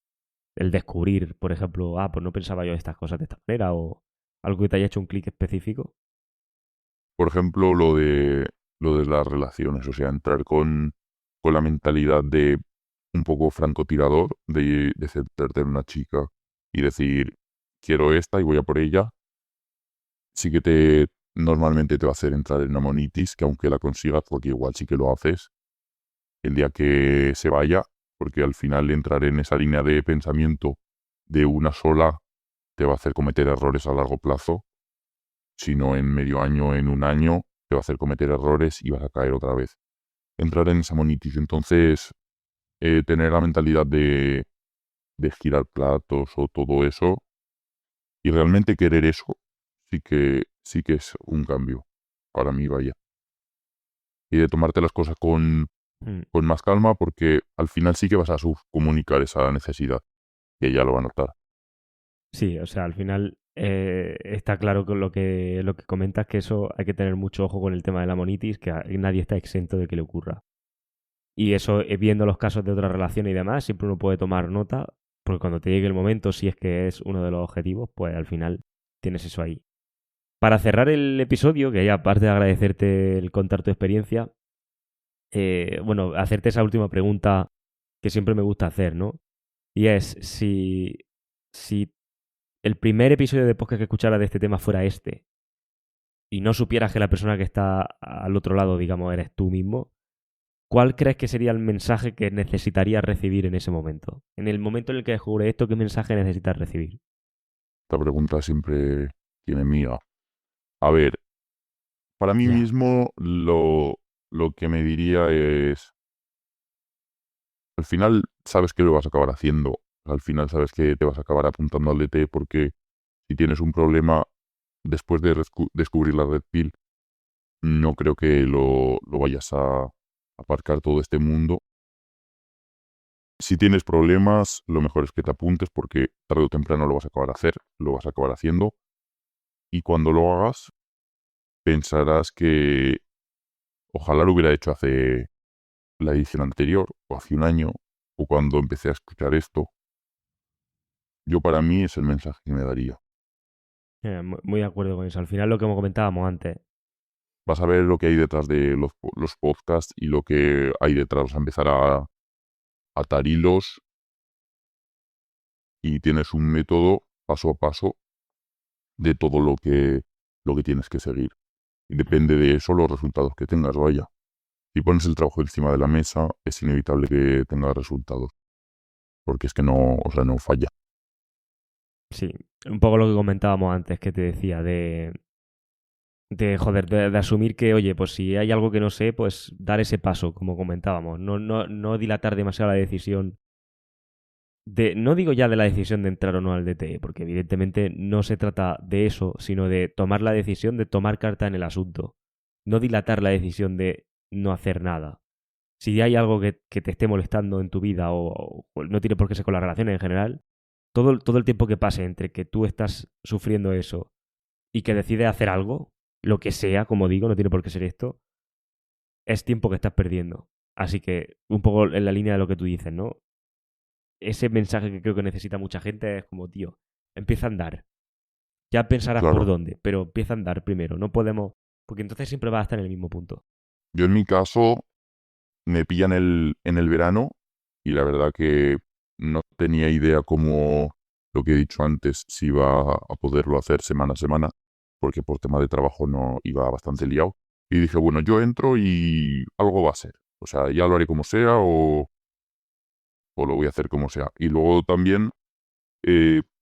El descubrir, por ejemplo, pues no pensaba yo estas cosas de esta manera, o algo que te haya hecho un clic específico. Por ejemplo, lo de las relaciones, o sea, entrar con la mentalidad de un poco francotirador, de centrarte en una chica y decir, quiero esta y voy a por ella, sí que normalmente te va a hacer entrar en una monitis, que aunque la consigas, porque igual sí que lo haces, el día que se vaya, porque al final entrar en esa línea de pensamiento de una sola te va a hacer cometer errores a largo plazo, sino en medio año, en un año, te va a hacer cometer errores y vas a caer otra vez. Entrar en esa monitis. Entonces, tener la mentalidad de girar platos o todo eso, y realmente querer eso, sí que es un cambio para mí, vaya. Y de tomarte las cosas Mm. con más calma, porque al final sí que vas a comunicar esa necesidad, y ella lo va a notar. Sí, o sea, al final está claro con lo que comentas, que eso hay que tener mucho ojo con el tema de la monitis, que nadie está exento de que le ocurra. Y eso, viendo los casos de otras relaciones y demás, siempre uno puede tomar nota, porque cuando te llegue el momento, si es que es uno de los objetivos, pues al final tienes eso ahí. Para cerrar el episodio, que ya aparte de agradecerte el contar tu experiencia, bueno, hacerte esa última pregunta que siempre me gusta hacer, ¿no? Y es si el primer episodio de podcast que escuchara de este tema fuera este, y no supieras que la persona que está al otro lado, digamos, eres tú mismo, ¿cuál crees que sería el mensaje que necesitarías recibir en ese momento? En el momento en el que descubre esto, ¿qué mensaje necesitas recibir? Esta pregunta siempre tiene mía. A ver, para mí Ya. mismo lo que me diría es, al final sabes que lo vas a acabar haciendo, al final sabes que te vas a acabar apuntando al DT, porque si tienes un problema después de descubrir la red pill, no creo que lo vayas a aparcar todo este mundo. Si tienes problemas, lo mejor es que te apuntes porque tarde o temprano lo vas a acabar lo vas a acabar haciendo. Y cuando lo hagas, pensarás que ojalá lo hubiera hecho hace la edición anterior, o hace un año, o cuando empecé a escuchar esto. Yo para mí es el mensaje que me daría. Muy de acuerdo con eso. Al final lo que comentábamos antes. Vas a ver lo que hay detrás de los podcasts y lo que hay detrás. Vas a empezar a atar hilos y tienes un método paso a paso de todo lo que tienes que seguir. Y depende de eso los resultados que tengas, vaya. Si pones el trabajo encima de la mesa, es inevitable que tengas resultados. Porque es que no, o sea, no falla. Sí, un poco lo que comentábamos antes que te decía joder, de asumir que, oye, pues si hay algo que no sé, pues dar ese paso, como comentábamos. No dilatar demasiado la decisión no digo ya de la decisión de entrar o no al DTE, porque evidentemente no se trata de eso, sino de tomar la decisión de tomar carta en el asunto. No dilatar la decisión de no hacer nada. Si hay algo que te esté molestando en tu vida o no tiene por qué ser con las relaciones en general, todo el tiempo que pase entre que tú estás sufriendo eso y que decides hacer algo, lo que sea, como digo, no tiene por qué ser esto, es tiempo que estás perdiendo. Así que un poco en la línea de lo que tú dices, ¿no? Ese mensaje que creo que necesita mucha gente es como, tío, empieza a andar. Ya pensarás por Claro. dónde, pero empieza a andar primero. No podemos, porque entonces siempre vas a estar en el mismo punto. Yo en mi caso me pilla en el verano y la verdad que no tenía idea cómo, lo que he dicho antes, si iba a poderlo hacer semana a semana, porque por tema de trabajo no iba bastante liado. Y dije, bueno, yo entro y algo va a ser. O sea, ya lo haré como sea o lo voy a hacer como sea. Y luego también,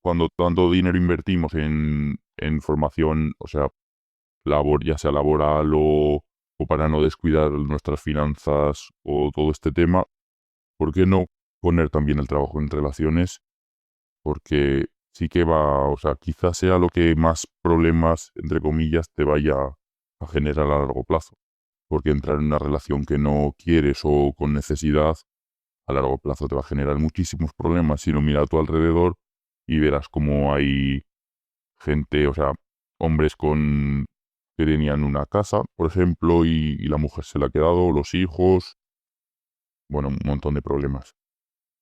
cuando tanto dinero invertimos en formación, o sea, ya sea laboral o para no descuidar nuestras finanzas o todo este tema, ¿por qué no poner también el trabajo en relaciones? Porque sí que va, o sea, quizás sea lo que más problemas, entre comillas, te vaya a generar a largo plazo. Porque entrar en una relación que no quieres o con necesidad, a largo plazo te va a generar muchísimos problemas. Si no, mira a tu alrededor y verás cómo hay gente, o sea, hombres que tenían una casa, por ejemplo, y la mujer se la ha quedado, los hijos, bueno, un montón de problemas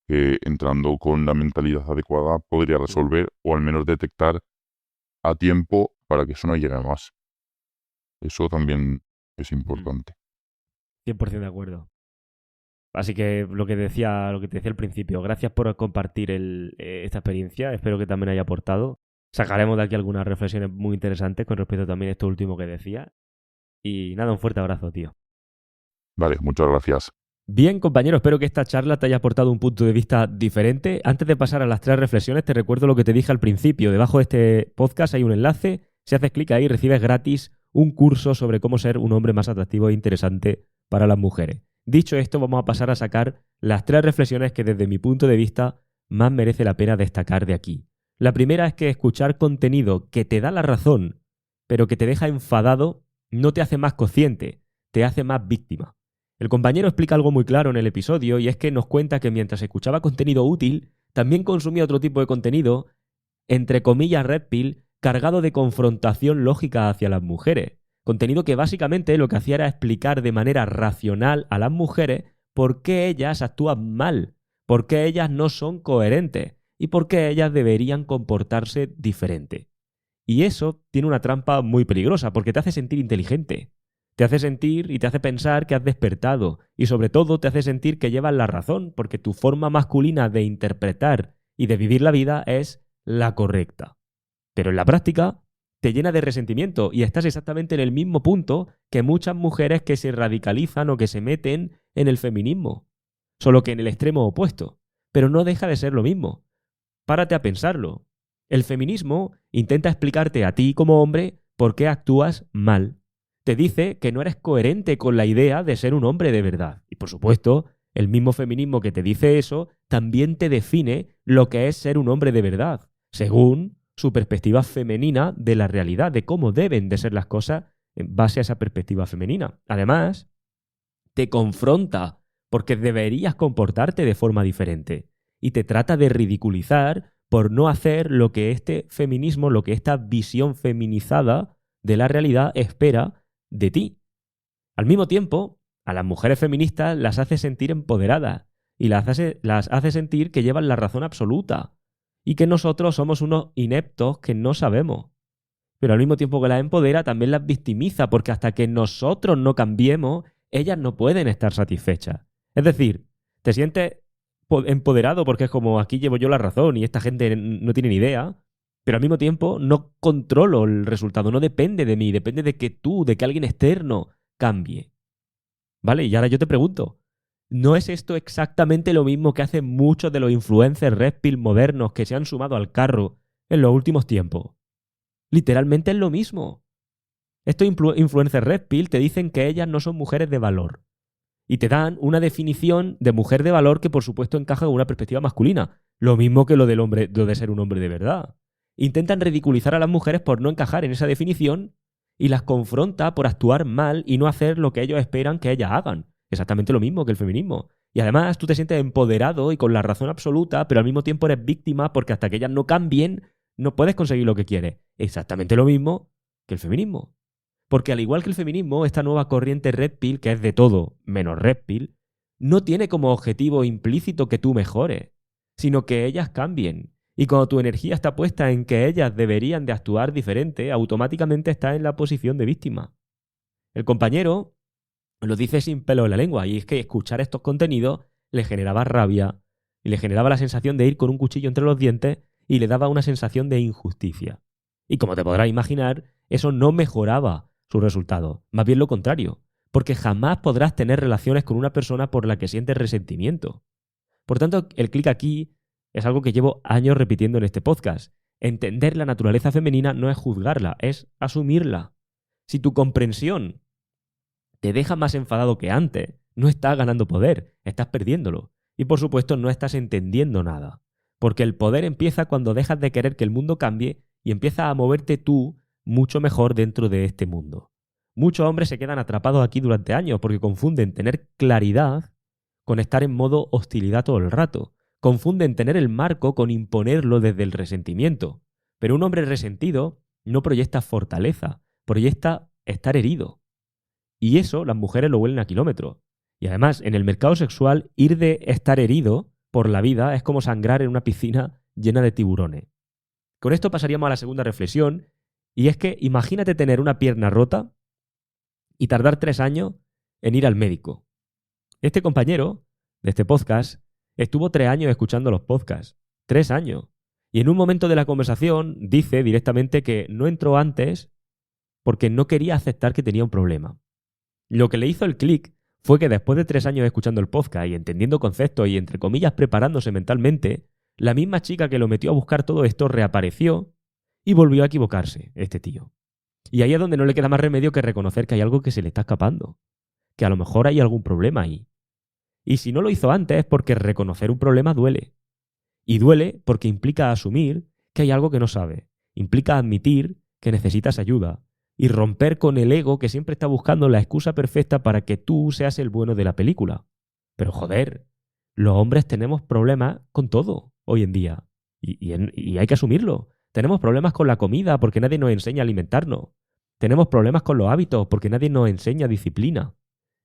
que entrando con la mentalidad adecuada podría resolver o al menos detectar a tiempo para que eso no llegue a más. Eso también es Mm. importante. 100% de acuerdo. Así que lo que te decía al principio, gracias por compartir esta experiencia. Espero que también haya aportado. Sacaremos de aquí algunas reflexiones muy interesantes con respecto también a esto último que decía. Y nada, un fuerte abrazo, tío. Vale, muchas gracias. Bien, compañero, espero que esta charla te haya aportado un punto de vista diferente. Antes de pasar a las 3 reflexiones, te recuerdo lo que te dije al principio. Debajo de este podcast hay un enlace. Si haces clic ahí, recibes gratis un curso sobre cómo ser un hombre más atractivo e interesante para las mujeres. Dicho esto, vamos a pasar a sacar las 3 reflexiones que desde mi punto de vista más merece la pena destacar de aquí. La primera es que escuchar contenido que te da la razón, pero que te deja enfadado, no te hace más consciente, te hace más víctima. El compañero explica algo muy claro en el episodio y es que nos cuenta que mientras escuchaba contenido útil, también consumía otro tipo de contenido, entre comillas red pill, cargado de confrontación lógica hacia las mujeres. Contenido que básicamente lo que hacía era explicar de manera racional a las mujeres por qué ellas actúan mal, por qué ellas no son coherentes y por qué ellas deberían comportarse diferente. Y eso tiene una trampa muy peligrosa porque te hace sentir inteligente. Te hace sentir y te hace pensar que has despertado. Y sobre todo te hace sentir que llevas la razón porque tu forma masculina de interpretar y de vivir la vida es la correcta. Pero en la práctica te llena de resentimiento y estás exactamente en el mismo punto que muchas mujeres que se radicalizan o que se meten en el feminismo. Solo que en el extremo opuesto. Pero no deja de ser lo mismo. Párate a pensarlo. El feminismo intenta explicarte a ti como hombre por qué actúas mal. Te dice que no eres coherente con la idea de ser un hombre de verdad. Y por supuesto, el mismo feminismo que te dice eso también te define lo que es ser un hombre de verdad, según su perspectiva femenina de la realidad, de cómo deben de ser las cosas en base a esa perspectiva femenina. Además, te confronta porque deberías comportarte de forma diferente. Y te trata de ridiculizar por no hacer lo que este feminismo, lo que esta visión feminizada de la realidad espera de ti. Al mismo tiempo, a las mujeres feministas las hace sentir empoderadas y las hace sentir que llevan la razón absoluta y que nosotros somos unos ineptos que no sabemos. Pero al mismo tiempo que las empodera, también las victimiza, porque hasta que nosotros no cambiemos, ellas no pueden estar satisfechas. Es decir, te sientes empoderado porque es como aquí llevo yo la razón y esta gente no tiene ni idea, pero al mismo tiempo no controlo el resultado, no depende de mí, depende de que tú, de que alguien externo cambie. ¿Vale? Y ahora yo te pregunto, ¿no es esto exactamente lo mismo que hacen muchos de los influencers red pill modernos que se han sumado al carro en los últimos tiempos? Literalmente es lo mismo. Estos influencers red pill te dicen que ellas no son mujeres de valor. Y te dan una definición de mujer de valor que por supuesto encaja con una perspectiva masculina. Lo mismo que lo del hombre, lo de ser un hombre de verdad. Intentan ridiculizar a las mujeres por no encajar en esa definición y las confronta por actuar mal y no hacer lo que ellos esperan que ellas hagan. Exactamente lo mismo que el feminismo. Y además tú te sientes empoderado y con la razón absoluta, pero al mismo tiempo eres víctima porque hasta que ellas no cambien, no puedes conseguir lo que quieres. Exactamente lo mismo que el feminismo. Porque al igual que el feminismo, esta nueva corriente red pill, que es de todo menos red pill, no tiene como objetivo implícito que tú mejores, sino que ellas cambien. Y cuando tu energía está puesta en que ellas deberían de actuar diferente, automáticamente estás en la posición de víctima. El compañero lo dice sin pelo en la lengua, y es que escuchar estos contenidos le generaba rabia y le generaba la sensación de ir con un cuchillo entre los dientes y le daba una sensación de injusticia. Y como te podrás imaginar, eso no mejoraba sus resultados, más bien lo contrario, porque jamás podrás tener relaciones con una persona por la que sientes resentimiento. Por tanto, el clic aquí es algo que llevo años repitiendo en este podcast. Entender la naturaleza femenina no es juzgarla, es asumirla. Si tu comprensión te deja más enfadado que antes, no estás ganando poder, estás perdiéndolo. Y por supuesto no estás entendiendo nada. Porque el poder empieza cuando dejas de querer que el mundo cambie y empiezas a moverte tú mucho mejor dentro de este mundo. Muchos hombres se quedan atrapados aquí durante años porque confunden tener claridad con estar en modo hostilidad todo el rato. Confunden tener el marco con imponerlo desde el resentimiento. Pero un hombre resentido no proyecta fortaleza, proyecta estar herido. Y eso las mujeres lo huelen a kilómetros. Y además, en el mercado sexual, ir de estar herido por la vida es como sangrar en una piscina llena de tiburones. Con esto pasaríamos a la segunda reflexión, y es que imagínate tener una pierna rota y tardar 3 años en ir al médico. Este compañero de este podcast estuvo 3 años escuchando los podcasts. 3 años. Y en un momento de la conversación dice directamente que no entró antes porque no quería aceptar que tenía un problema. Lo que le hizo el clic fue que después de 3 años escuchando el podcast y entendiendo conceptos y entre comillas preparándose mentalmente, la misma chica que lo metió a buscar todo esto reapareció y volvió a equivocarse, este tío. Y ahí es donde no le queda más remedio que reconocer que hay algo que se le está escapando, que a lo mejor hay algún problema ahí. Y si no lo hizo antes es porque reconocer un problema duele. Y duele porque implica asumir que hay algo que no sabe, implica admitir que necesitas ayuda y romper con el ego que siempre está buscando la excusa perfecta para que tú seas el bueno de la película. Pero joder, los hombres tenemos problemas con todo hoy en día. Y hay que asumirlo. Tenemos problemas con la comida porque nadie nos enseña a alimentarnos. Tenemos problemas con los hábitos porque nadie nos enseña disciplina.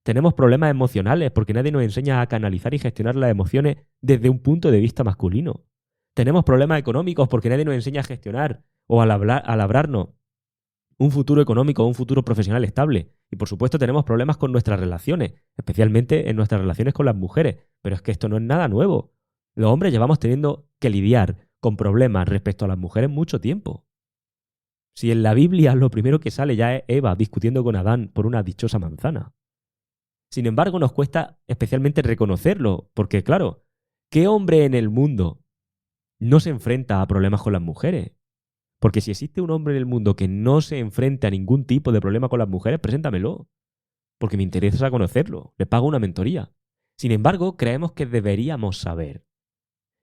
Tenemos problemas emocionales porque nadie nos enseña a canalizar y gestionar las emociones desde un punto de vista masculino. Tenemos problemas económicos porque nadie nos enseña a gestionar o a labrarnos un futuro económico o un futuro profesional estable. Y por supuesto tenemos problemas con nuestras relaciones, especialmente en nuestras relaciones con las mujeres. Pero es que esto no es nada nuevo. Los hombres llevamos teniendo que lidiar con problemas respecto a las mujeres mucho tiempo. Si en la Biblia lo primero que sale ya es Eva discutiendo con Adán por una dichosa manzana. Sin embargo, nos cuesta especialmente reconocerlo, porque claro, ¿qué hombre en el mundo no se enfrenta a problemas con las mujeres? Porque si existe un hombre en el mundo que no se enfrenta a ningún tipo de problema con las mujeres, preséntamelo. Porque me interesa conocerlo. Le pago una mentoría. Sin embargo, creemos que deberíamos saber.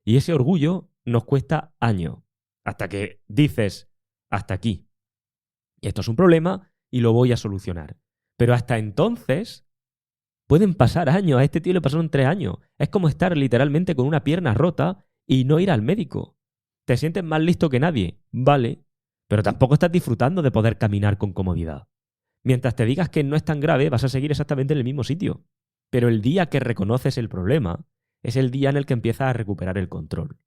Y ese orgullo nos cuesta años. Hasta que dices, hasta aquí. Esto es un problema y lo voy a solucionar. Pero hasta entonces, Pueden pasar años, a este tío le pasaron 3 años. Es como estar literalmente con una pierna rota y no ir al médico. ¿Te sientes más listo que nadie? Vale, pero tampoco estás disfrutando de poder caminar con comodidad. Mientras te digas que no es tan grave, vas a seguir exactamente en el mismo sitio. Pero el día que reconoces el problema es el día en el que empiezas a recuperar el control.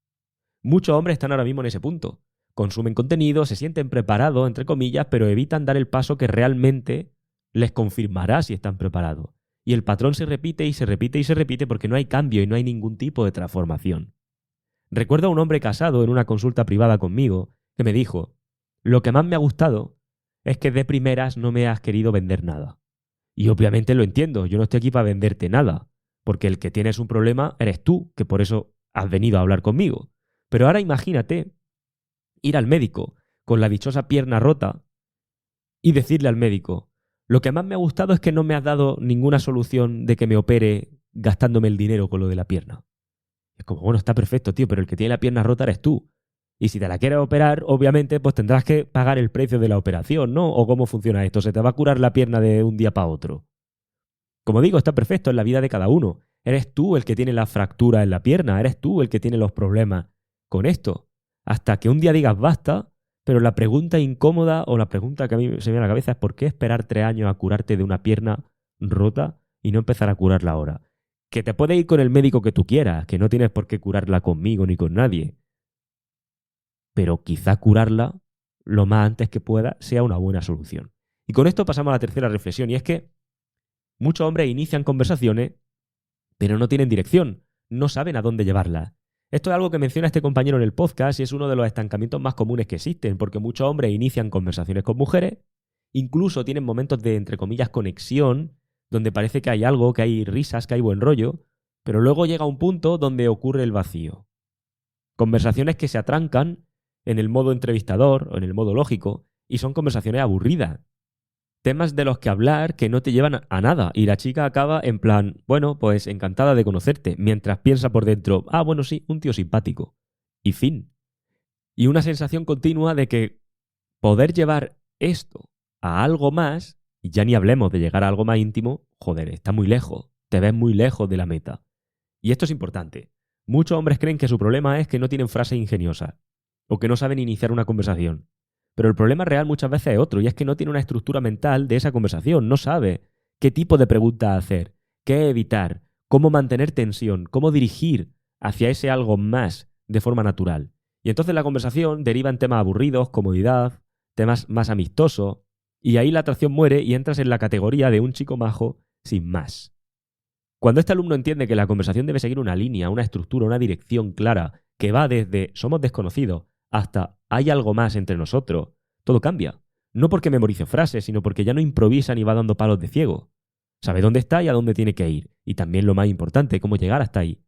Muchos hombres están ahora mismo en ese punto. Consumen contenido, se sienten preparados, entre comillas, pero evitan dar el paso que realmente les confirmará si están preparados. Y el patrón se repite y se repite y se repite porque no hay cambio y no hay ningún tipo de transformación. Recuerdo a un hombre casado en una consulta privada conmigo que me dijo: lo que más me ha gustado es que de primeras no me has querido vender nada. Y obviamente lo entiendo, yo no estoy aquí para venderte nada, porque el que tienes un problema eres tú, que por eso has venido a hablar conmigo. Pero ahora imagínate ir al médico con la dichosa pierna rota y decirle al médico: lo que más me ha gustado es que no me has dado ninguna solución de que me opere gastándome el dinero con lo de la pierna. Es como, bueno, está perfecto, tío, pero el que tiene la pierna rota eres tú. Y si te la quieres operar, obviamente, pues tendrás que pagar el precio de la operación, ¿no? ¿O cómo funciona esto? ¿Se te va a curar la pierna de un día para otro? Como digo, está perfecto en la vida de cada uno. Eres tú el que tiene la fractura en la pierna, eres tú el que tiene los problemas con esto. Hasta que un día digas basta, pero la pregunta incómoda o la pregunta que a mí se me viene a la cabeza es: ¿por qué esperar 3 años a curarte de una pierna rota y no empezar a curarla ahora? Que te puedes ir con el médico que tú quieras, que no tienes por qué curarla conmigo ni con nadie. Pero quizá curarla lo más antes que pueda sea una buena solución. Y con esto pasamos a la tercera reflexión, y es que muchos hombres inician conversaciones, pero no tienen dirección, no saben a dónde llevarlas. Esto es algo que menciona este compañero en el podcast y es uno de los estancamientos más comunes que existen, porque muchos hombres inician conversaciones con mujeres, incluso tienen momentos de, entre comillas, conexión, donde parece que hay algo, que hay risas, que hay buen rollo, pero luego llega un punto donde ocurre el vacío. Conversaciones que se atrancan en el modo entrevistador o en el modo lógico y son conversaciones aburridas. Temas de los que hablar que no te llevan a nada y la chica acaba en plan: bueno, pues encantada de conocerte, mientras piensa por dentro: ah, bueno, sí, un tío simpático. Y fin. Y una sensación continua de que poder llevar esto a algo más, y ya ni hablemos de llegar a algo más íntimo, joder, está muy lejos, te ves muy lejos de la meta. Y esto es importante. Muchos hombres creen que su problema es que no tienen frases ingeniosas o que no saben iniciar una conversación. Pero el problema real muchas veces es otro, y es que no tiene una estructura mental de esa conversación, no sabe qué tipo de preguntas hacer, qué evitar, cómo mantener tensión, cómo dirigir hacia ese algo más de forma natural. Y entonces la conversación deriva en temas aburridos, comodidad, temas más amistosos, y ahí la atracción muere y entras en la categoría de un chico majo sin más. Cuando este alumno entiende que la conversación debe seguir una línea, una estructura, una dirección clara, que va desde somos desconocidos hasta hay algo más entre nosotros, todo cambia. No porque memorice frases, sino porque ya no improvisa ni va dando palos de ciego. Sabe dónde está y a dónde tiene que ir. Y también lo más importante, cómo llegar hasta ahí.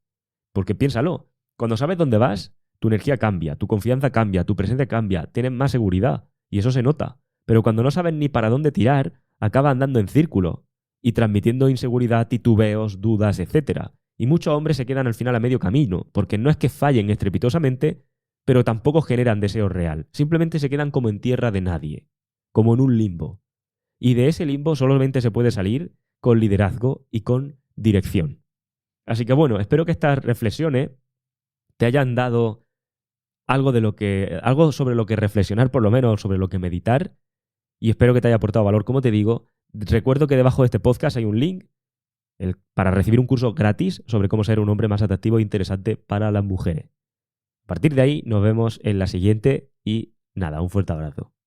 Porque piénsalo, cuando sabes dónde vas, tu energía cambia, tu confianza cambia, tu presencia cambia, tienes más seguridad. Y eso se nota. Pero cuando no sabes ni para dónde tirar, acabas andando en círculo y transmitiendo inseguridad, titubeos, dudas, etc. Y muchos hombres se quedan al final a medio camino, porque no es que fallen estrepitosamente, pero tampoco generan deseo real. Simplemente se quedan como en tierra de nadie, como en un limbo. Y de ese limbo solamente se puede salir con liderazgo y con dirección. Así que bueno, espero que estas reflexiones te hayan dado algo sobre lo que reflexionar, por lo menos sobre lo que meditar, y espero que te haya aportado valor. Como te digo, recuerdo que debajo de este podcast hay un link para recibir un curso gratis sobre cómo ser un hombre más atractivo e interesante para las mujeres. A partir de ahí nos vemos en la siguiente y nada, un fuerte abrazo.